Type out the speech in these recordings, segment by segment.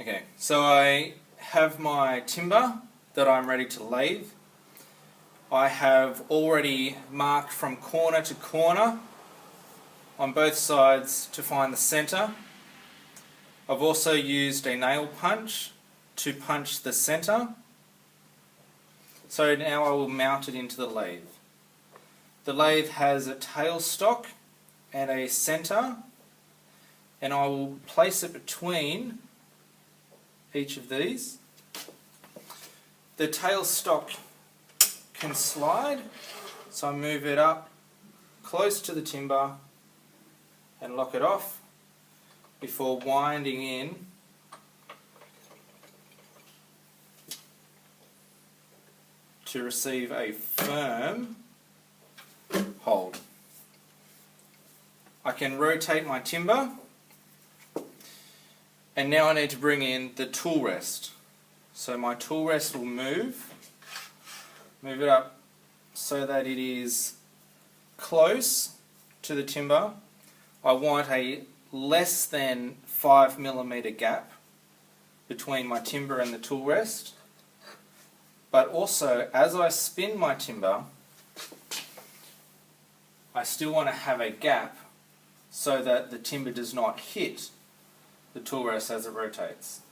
Okay, so I have my timber that I'm ready to lathe. I have already marked from corner to corner on both sides to find the centre. I've also used a nail punch to punch the centre. So now I will mount it into the lathe. The lathe has a tailstock and a centre, and I will place it between each of these. The tailstock can slide, so I move it up close to the timber and lock it off before winding in to receive a firm hold. I can rotate my timber, and now I need to bring in the tool rest. So my tool rest will move it up so that it is close to the timber. I want a less than 5mm gap between my timber and the tool rest. But also, as I spin my timber, I still want to have a gap so that the timber does not hit the tool rest as it rotates.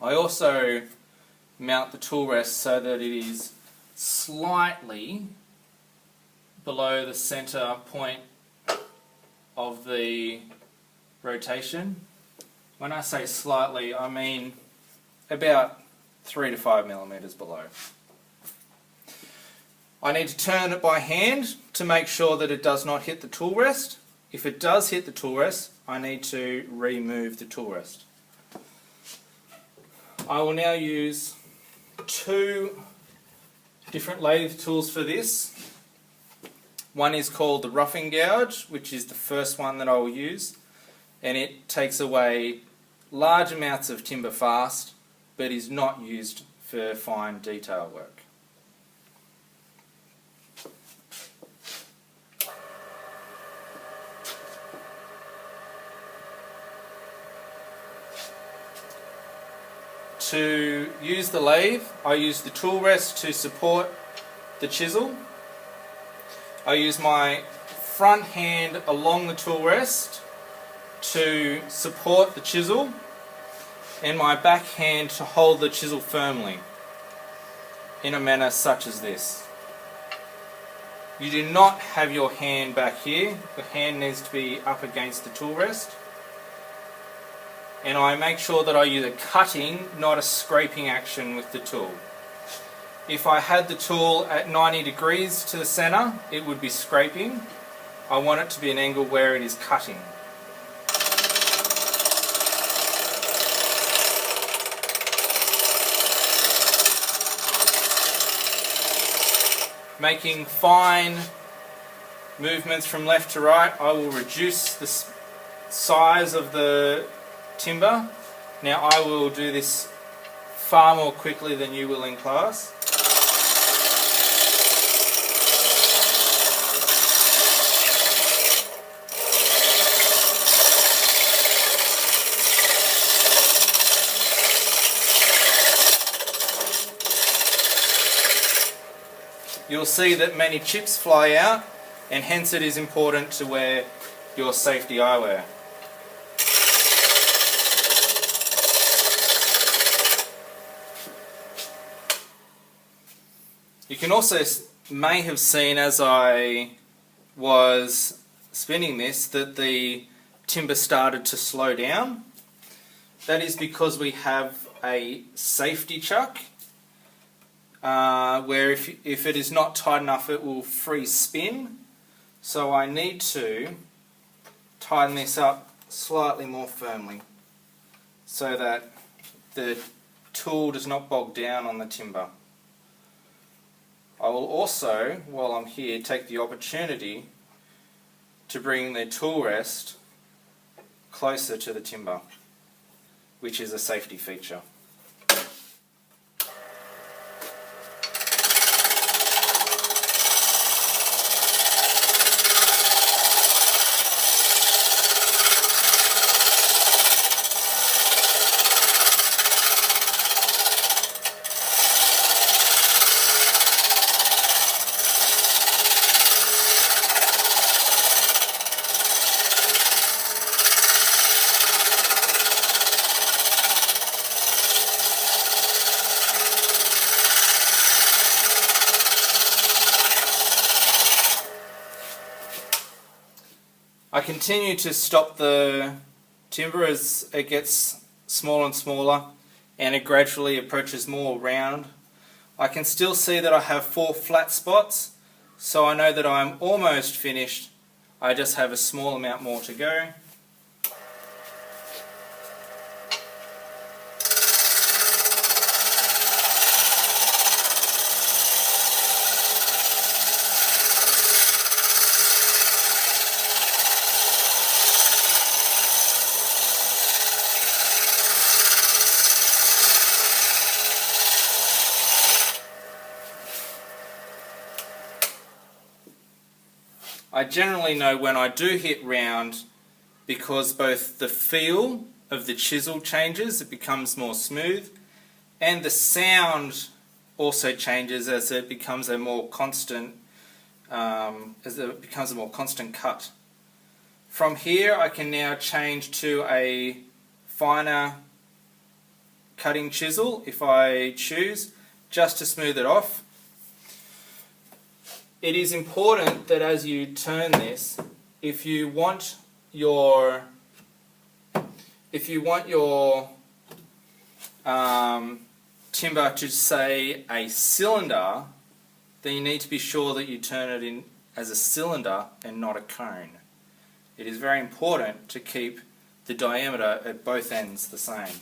I also mount the tool rest so that it is slightly below the centre point of the rotation. When I say slightly, I mean about 3 to 5mm below. I need to turn it by hand to make sure that it does not hit the tool rest. If it does hit the tool rest, I need to remove the tool rest. I will now use two different lathe tools for this. One is called the roughing gouge, which is the first one that I will use, and it takes away large amounts of timber fast, but is not used for fine detail work. To use the lathe, I use the tool rest to support the chisel. I use my front hand along the tool rest to support the chisel, and my back hand to hold the chisel firmly in a manner such as this. You do not have your hand back here. The hand needs to be up against the tool rest. And I make sure that I use a cutting, not a scraping action with the tool. If I had the tool at 90 degrees to the centre, it would be scraping. I want it to be an angle where it is cutting. Making fine movements from left to right, I will reduce the size of the timber. Now I will do this far more quickly than you will in class. You'll see that many chips fly out, and hence it is important to wear your safety eyewear. You can also may have seen as I was spinning this that the timber started to slow down. That is because we have a safety chuck where if it is not tight enough it will free spin. So I need to tighten this up slightly more firmly so that the tool does not bog down on the timber. I will also, while I'm here, take the opportunity to bring the tool rest closer to the timber, which is a safety feature. I continue to stop the timber as it gets smaller and smaller and it gradually approaches more round. I can still see that I have 4 flat spots, so I know that I'm almost finished. I just have a small amount more to go. I generally know when I do hit round because both the feel of the chisel changes, it becomes more smooth, and the sound also changes as it becomes a more constant cut. From here I can now change to a finer cutting chisel if I choose, just to smooth it off. It is important that as you turn this, if you want your timber to say a cylinder, then you need to be sure that you turn it in as a cylinder and not a cone. It is very important to keep the diameter at both ends the same.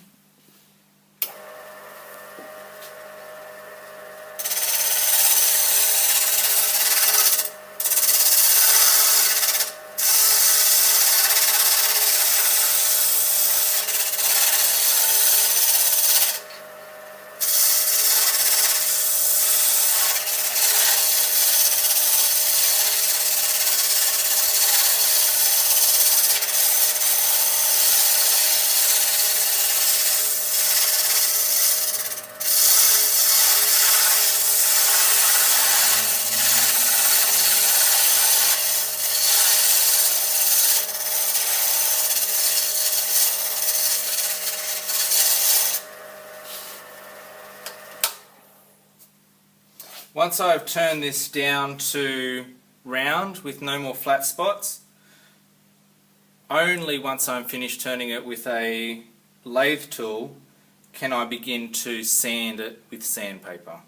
Once I've turned this down to round with no more flat spots, only once I'm finished turning it with a lathe tool can I begin to sand it with sandpaper.